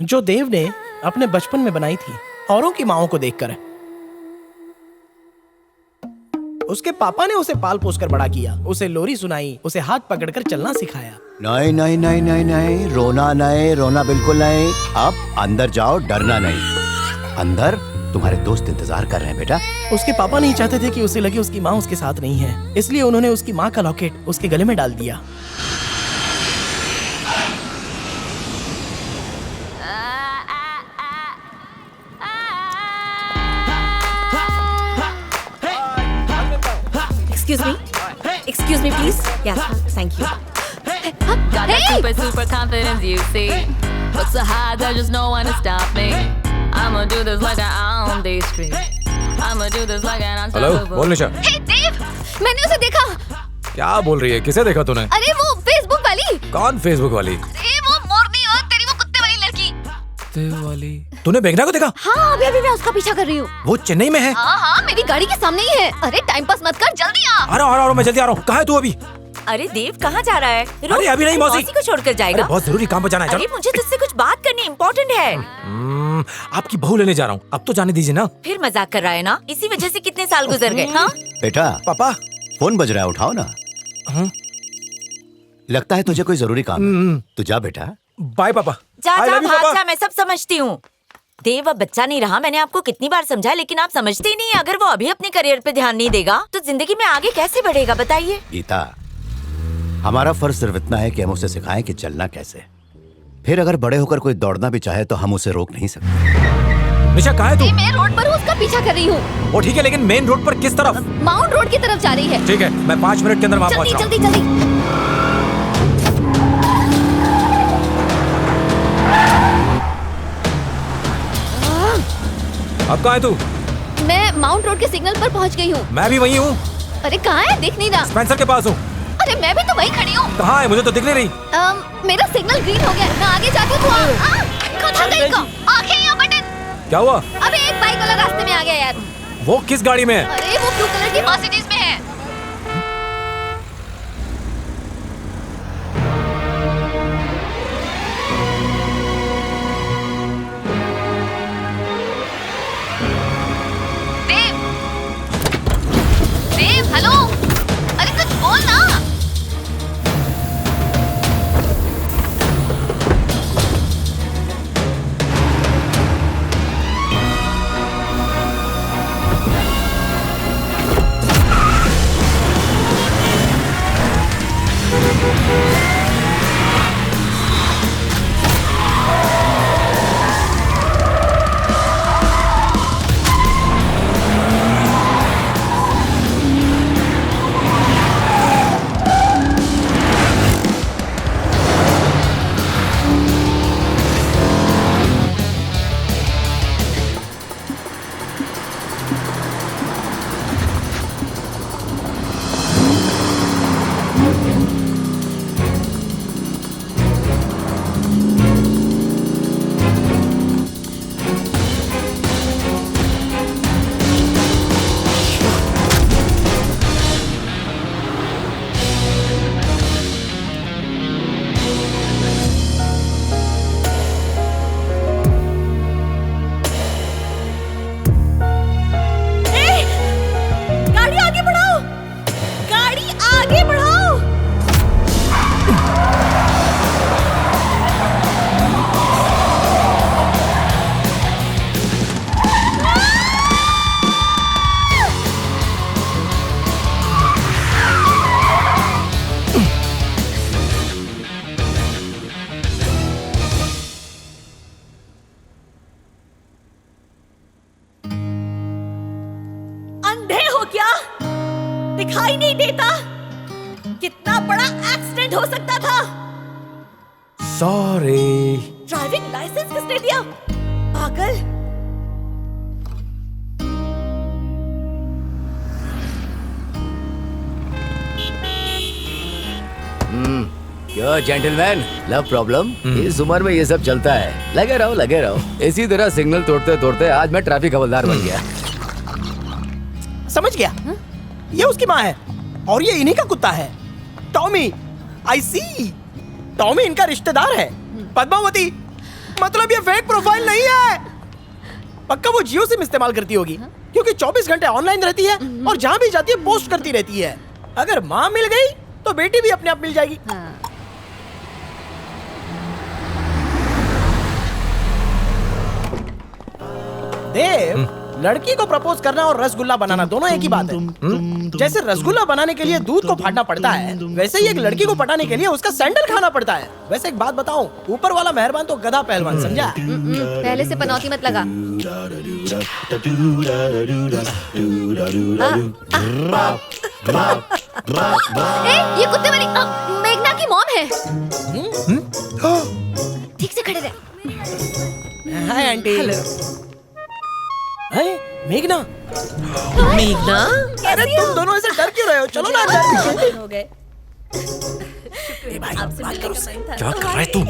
जो देव ने अपने बचपन में बनाई थी औरों की माओं को देखकर। उसके पापा ने उसे पाल पोस कर बड़ा किया, उसे लोरी सुनाई, उसे हाथ पकड़कर चलना सिखाया। नहीं नहीं नहीं नहीं नहीं, रोना बिल्कुल नहीं। अब अंदर जाओ, डरना नहीं। अंदर तुम्हारे दोस्त इंतजार कर रहे हैं बेटा। उसके पापा नहीं चाहते थे कि उसे लगे उसकी माँ उसके साथ नहीं है, इसलिए उन्होंने उसकी माँ का लॉकेट उसके गले में डाल दिया। Excuse me, please. Yeah, thank you. Got that super confidence, you see. But so high, there's just no one to stop me. I'ma do this like I'm on the street. I'ma do this like an hello, बोल निशा। Hey, Dave! मैंने उसे देखा। क्या बोल रही है? किसे देखा तूने? अरे वो फेसबुक वाली। कौन फेसबुक वाली? अरे वो मोरनी और तेरी वो कुत्ते वाली लड़की। कुत्ते वाली? तूने मेघना को देखा? हाँ, अभी मैं उसका पीछा कर रही हूँ। वो चेन्नई में है? हाँ, मेरी गाड़ी के सामने ही है। अरे टाइम पास मत कर, जल्दी आ। आ रहा हूँ, मैं जल्दी आ रहा हूँ। कहाँ है तू अभी? अरे देव कहाँ जा रहा है? अरे अभी नहीं मौसी को छोड़कर जाएगा। बहुत जरूरी काम पर जाना है। अरे मुझे तुझसे कुछ बात करनी इम्पोर्टेंट है। आपकी बहू लेने जा रहा हूँ, अब तो जाने दीजिए ना। फिर मजाक कर रहा है ना? इसी वजह से कितने साल गुजर गए। हाँ बेटा, पापा फोन बज रहा है, उठाओ ना। लगता है तुझे कोई जरूरी काम। तू जा बेटा। बाय पापा। जा भाग जा, मैं सब समझती हूँ। देव अब बच्चा नहीं रहा, मैंने आपको कितनी बार समझाया, लेकिन आप समझते ही नहीं। अगर वो अभी अपने करियर पे ध्यान नहीं देगा तो जिंदगी में आगे कैसे बढ़ेगा, बताइए। गीता, हमारा फर्ज सिर्फ इतना है कि हम उसे सिखाएं कि चलना कैसे। फिर अगर बड़े होकर कोई दौड़ना भी चाहे तो हम उसे रोक नहीं सकते। निशा कहाँ है तू? मैं रोड पर उसका पीछा कर रही हूँ। वो ठीक है, लेकिन मेन रोड पर किस तरफ? माउंट रोड की तरफ जा रही है। ठीक है, मैं 5 मिनट के अंदर वहाँ पहुँच रहा हूँ। जल्दी। अब कहाँ है तू? मैं माउंट रोड के सिग्नल पर पहुँच गई हूँ। मैं भी वहीं हूँ। अरे कहाँ है, दिख नहीं रहा। स्पेंसर के पास हूँ। अरे मैं भी तो वहीं खड़ी हूँ। कहाँ है? मुझे तो दिख नहीं रही। मेरा सिग्नल ग्रीन हो गया, मैं आगे जाके तो आंखें या बटन। क्या हुआ? अबे एक बाइक वाला रास्ते में आ गया यार। वो किस गाड़ी में है? अरे वो ब्लू कलर की मर्सिडीज में है। देव, हेलो। अरे कुछ बोल ना। दिखाई नहीं देता? कितना बड़ा एक्सीडेंट हो सकता था। सॉरी। ड्राइविंग लाइसेंस किसने दिया? पागल। क्या जेंटलमैन, लव प्रॉब्लम? इस उम्र में ये सब चलता है। लगे रहो। इसी तरह सिग्नल तोड़ते तोड़ते आज मैं ट्रैफिक हवलदार बन गया। समझ गया। ये उसकी माँ है और ये इन्हीं का कुत्ता है, टॉमी। आई सी। टॉमी इनका रिश्तेदार है। पद्मावती, मतलब ये फेक प्रोफाइल नहीं है। पक्का वो जियो सिम इस्तेमाल करती होगी, क्योंकि 24 घंटे ऑनलाइन रहती है और जहाँ भी जाती है पोस्ट करती रहती है। अगर माँ मिल गई तो बेटी भी अपने आप मिल जाएगी। देव, लड़की को प्रपोज करना और रसगुल्ला बनाना दोनों एक ही बात है। जैसे रसगुल्ला बनाने के लिए दूध को फाड़ना पड़ता है, वैसे ही एक लड़की को पटाने के लिए उसका सैंडल खाना पड़ता है। वैसे एक बात बताऊं, ऊपर वाला मेहरबान तो गधा पहलवान, समझा? पहले से पनौती मत लगा। ये कुत्ते वाली मेघना की मॉम है। ठीक से खड़े रहे। Hi aunty. हाय मेघना। मेघना, अरे तुम दोनों ऐसे डर क्यों रहे हो? चलो ना अंदर। हो गए। ए भाई, बात करो उससे। क्या कर रहा है तू?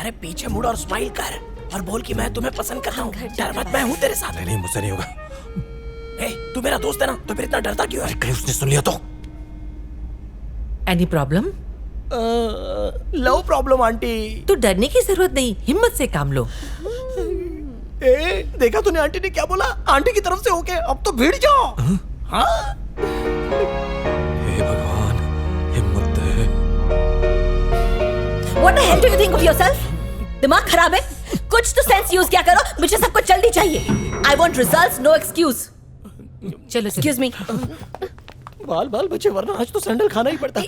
अरे पीछे मुड़ और स्माइल कर और बोल कि मैं तुम्हें पसंद करता हूँ। डर मत, मैं हूँ तेरे साथ। नहीं नहीं, मुझसे नहीं होगा। ए, तू मेरा दोस्त है ना, तो फिर इतना डरता क्यों है? कहीं उसने सुन लिया तो? Any problem? Love problem aunty. तो डरने की जरूरत नहीं, हिम्मत से काम लो। ए, देखा तूने आंटी ने क्या बोला? आंटी की तरफ से होके अब तो भिड़ जाओ। हाँ? हे भगवान, हिम्मत है। What the hell do you think of yourself? दिमाग खराब है? कुछ तो सेंस यूज क्या करो। मुझे सब कुछ जल्दी चाहिए। I want results, no excuse. चलो, excuse me. बाल बाल बचे, वरना आज तो सैंडल खाना ही पड़ता।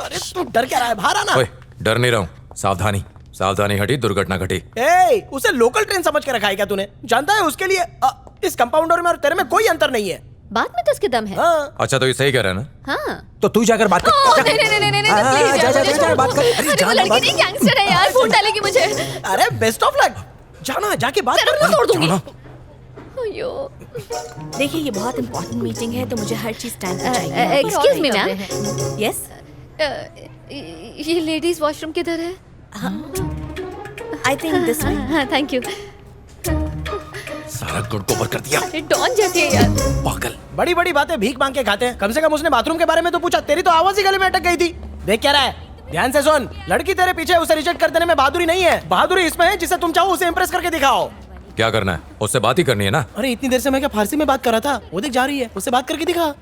अरे तू डर क्या रहा है? बाहर आना। ओए, डर नहीं रहा हूँ। सावधानी, सावधानी हटी, दुर्घटना घटी। ए, उसे लोकल ट्रेन समझ के रखा है क्या तूने? जानता है उसके लिए इस कंपाउंडर में और तेरे में कोई अंतर नहीं है। बात में तो उसके दम है। हाँ। अच्छा तो ये सही कह रहा है ना? हाँ। तो तू जाकर बात कर। नहीं नहीं नहीं नहीं नहीं, हाँ, प्लीज जा, जा, मुझे जा, छोड़ बात दो। कर। अरे, अरे वो जान, लड़की बात- नहीं, गैंगस्टर है यार, फूट डालेगी मुझे। अरे बेस्ट ऑफ लक। जाना, जाके बात तेरा कर। मुंह तोड़ दूंगी। जाना। अयो। देखिए, ये बहुत इंपॉर्टेंट मीटिंग है, तो मुझे हर चीज टाइम पे चाहिए। एक्सक्यूज मी मैम, यस, ये लेडीज वॉशरूम किधर है? I think this way. हाँ, थैंक यू। सारा गुड़ गोबर कर दिया। अरे डॉन जैसी है यार। पागल। बड़ी बड़ी बातें भीख मांग के खाते हैं। कम से कम उसने बाथरूम के बारे में तो पूछा। तेरी तो आवाज ही गले में अटक गई थी। देख क्या रहा है? ध्यान से सुन। लड़की तेरे पीछे, उसे रिजेक्ट कर देने में बहादुरी नहीं है। बहादुरी इसमें है जिसे तुम चाहो उसे इंप्रेस करके दिखाओ। क्या करना है? उससे बात ही करनी है ना? अरे इतनी देर से मैं क्या फारसी में बात कर रहा था? वो देख जा रही है, उससे बात करके दिखा।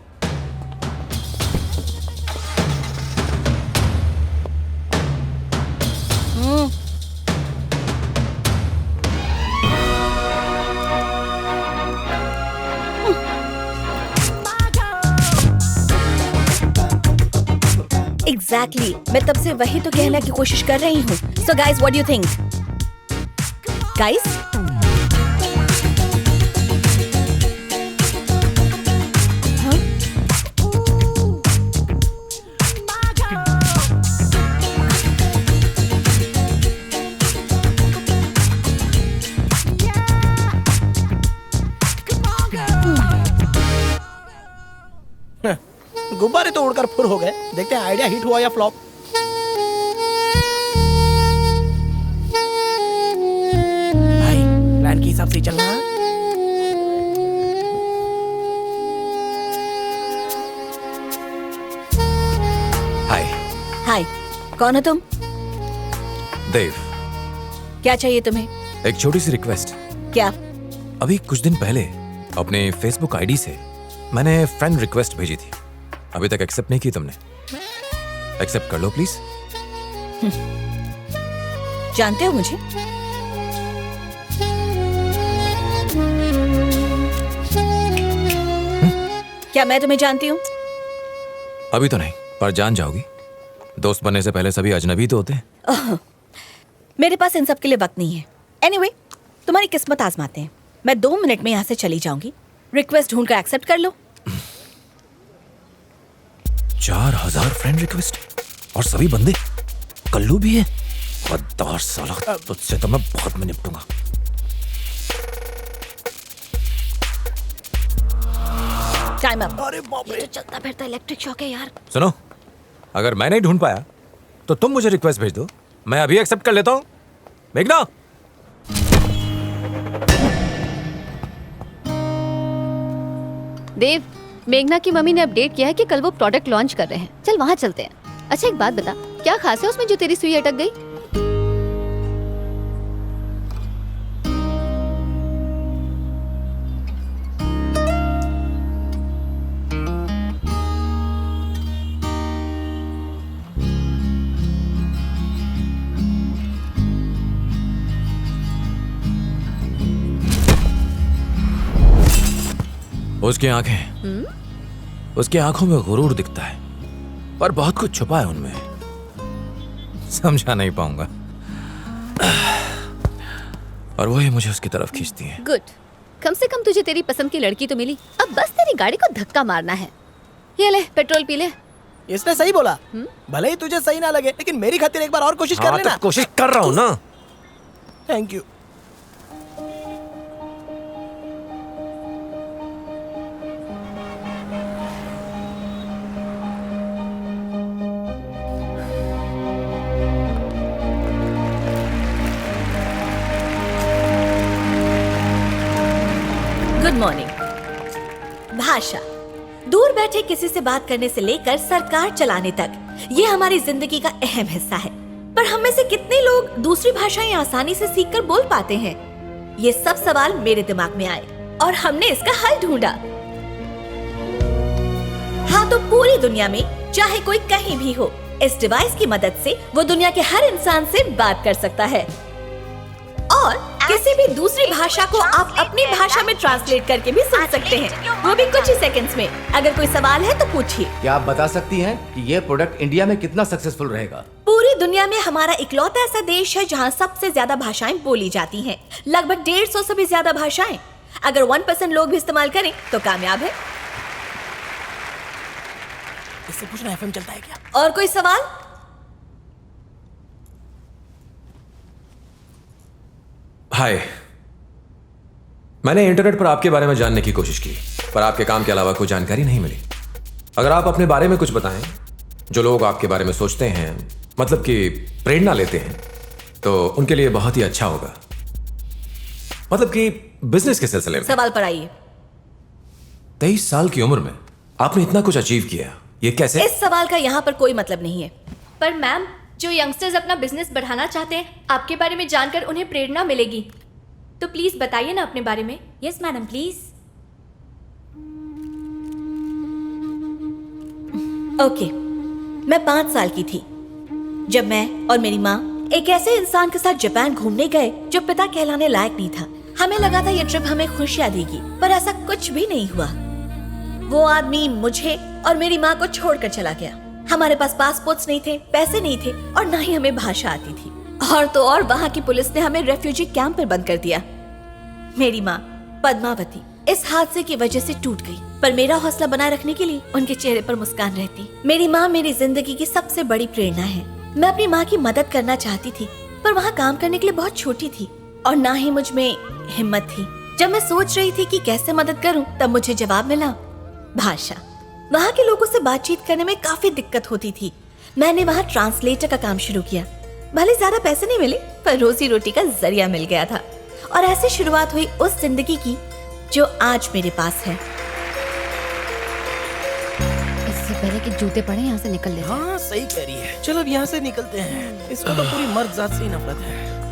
एग्जैक्टली, मैं तब से वही तो कहने की कोशिश कर रही हूँ। So guys, what do you think? Guys, गुब्बारे तो उड़कर फुर हो गए। देखते हैं आइडिया हिट हुआ या फ्लॉप। भाई, प्लान के हिसाब से ही चलना। हाय। हाय, कौन हो तुम? देव, क्या चाहिए तुम्हें? एक छोटी सी रिक्वेस्ट। क्या? अभी कुछ दिन पहले अपने फेसबुक आईडी से मैंने फ्रेंड रिक्वेस्ट भेजी थी। अभी तक एक्सेप्ट नहीं की तुमने। एक्सेप्ट कर लो प्लीज। जानते हो मुझे? क्या मैं तुम्हें जानती हूँ? अभी तो नहीं, पर जान जाओगी। दोस्त बनने से पहले सभी अजनबी तो होते हैं। मेरे पास इन सब के लिए वक्त नहीं है। एनीवे, तुम्हारी किस्मत आजमाते हैं। मैं 2 मिनट में यहाँ से चली जाऊंगी। रिक्वेस्ट ढूंढकर एक्सेप्ट कर लो। 4000 फ्रेंड रिक्वेस्ट और सभी बंदे कल्लू भी है। गद्दार साला, तुझसे तो मैं बहुत में निपटूंगा। Time up. अरे बाप रे। चलता फिरता इलेक्ट्रिक शॉक है यार। सुनो, अगर मैं नहीं ढूंढ पाया तो तुम मुझे रिक्वेस्ट भेज दो, मैं अभी एक्सेप्ट कर लेता हूँ। मेघना, देव, मेघना की मम्मी ने अपडेट किया है कि कल वो प्रोडक्ट लॉन्च कर रहे हैं। चल वहाँ चलते हैं। अच्छा एक बात बता, क्या खास है उसमें जो तेरी सुई अटक गई? उसकी आंखें, उसकी आंखों में गुरूर दिखता है, पर बहुत कुछ छुपा है उनमें, समझा नहीं पाऊंगा। और वही मुझे उसकी तरफ खींचती है। गुड, कम से कम तुझे तेरी पसंद की लड़की तो मिली। अब बस तेरी गाड़ी को धक्का मारना है। ये ले, पेट्रोल पी ले। इसने सही बोला। भले ही तुझे सही ना लगे, लेकिन मेरी खातिर एक बार और कोशिश कर लेना। तो कोशिश कर रहा हूँ ना। Thank you. Good morning. भाषा, दूर बैठे किसी से बात करने से लेकर सरकार चलाने तक, ये हमारी जिंदगी का अहम हिस्सा है। पर हम में से कितने लोग दूसरी भाषाएं आसानी से सीखकर बोल पाते हैं? ये सब सवाल मेरे दिमाग में आए और हमने इसका हल ढूंढा। हाँ, तो पूरी दुनिया में चाहे कोई कहीं भी हो, इस डिवाइस की मदद से वो दुनिया के हर इंसान से बात कर सकता है और किसी भी दूसरी भाषा को आप अपनी भाषा में ट्रांसलेट करके भी सुन सकते हैं, वो भी कुछ ही सेकंड्स में। अगर कोई सवाल है तो पूछिए। क्या आप बता सकती हैं कि ये प्रोडक्ट इंडिया में कितना सक्सेसफुल रहेगा? पूरी दुनिया में हमारा इकलौता ऐसा देश है जहाँ सबसे ज्यादा भाषाएं बोली जाती हैं, लगभग 150 से भी ज्यादा भाषाएं। अगर 1% लोग भी इस्तेमाल करें तो कामयाब है। इससे पूछना एफएम चलता है क्या? और कोई सवाल? हाय, मैंने इंटरनेट पर आपके बारे में जानने की कोशिश की, पर आपके काम के अलावा कोई जानकारी नहीं मिली। अगर आप अपने बारे में कुछ बताएं, जो लोग आपके बारे में सोचते हैं, मतलब कि प्रेरणा लेते हैं, तो उनके लिए बहुत ही अच्छा होगा। मतलब कि बिजनेस के सिलसिले में। सवाल पर आइए। 23 साल की उम्र में आपने इतना कुछ अचीव किया, ये कैसे? इस सवाल का यहाँ पर कोई मतलब नहीं है। पर मैम, जो यंगस्टर्स अपना बिजनेस बढ़ाना चाहते हैं, आपके बारे में जानकर उन्हें प्रेरणा मिलेगी। तो प्लीज बताइए ना अपने बारे में। Yes madam, please. ओके, मैं 5 साल की थी जब मैं और मेरी माँ एक ऐसे इंसान के साथ जापान घूमने गए जो पिता कहलाने लायक नहीं था। हमें लगा था ये ट्रिप हमें खुशियाँ देगी, पर ऐसा कुछ भी नहीं हुआ। वो आदमी मुझे और मेरी माँ को छोड़कर चला गया। हमारे पास पासपोर्ट्स नहीं थे, पैसे नहीं थे और ना ही हमें भाषा आती थी। और तो और वहाँ की पुलिस ने हमें रेफ्यूजी कैंप में बंद कर दिया। मेरी माँ पद्मावती इस हादसे की वजह से टूट गई, पर मेरा हौसला बनाए रखने के लिए उनके चेहरे पर मुस्कान रहती। मेरी माँ मेरी जिंदगी की सबसे बड़ी प्रेरणा है। मैं अपनी माँ की मदद करना चाहती थी, पर वहाँ काम करने के लिए बहुत छोटी थी और ना ही मुझ में हिम्मत थी। जब मैं सोच रही थी कि कैसे मदद करूँ, तब मुझे जवाब मिला, भाषा। वहाँ के लोगों से बातचीत करने में काफी दिक्कत होती थी। मैंने वहाँ ट्रांसलेटर का काम शुरू किया। भले ज्यादा पैसे नहीं मिले, पर रोजी रोटी का जरिया मिल गया था और ऐसे शुरुआत हुई उस जिंदगी की जो आज मेरे पास है। इससे पहले कि जूते पड़े, यहाँ से निकल लेते हैं। हाँ, सही कह रही है। चलो अब यहाँ से निकलते हैं। इसको तो पूरी मर्द जात से ही नफरत है।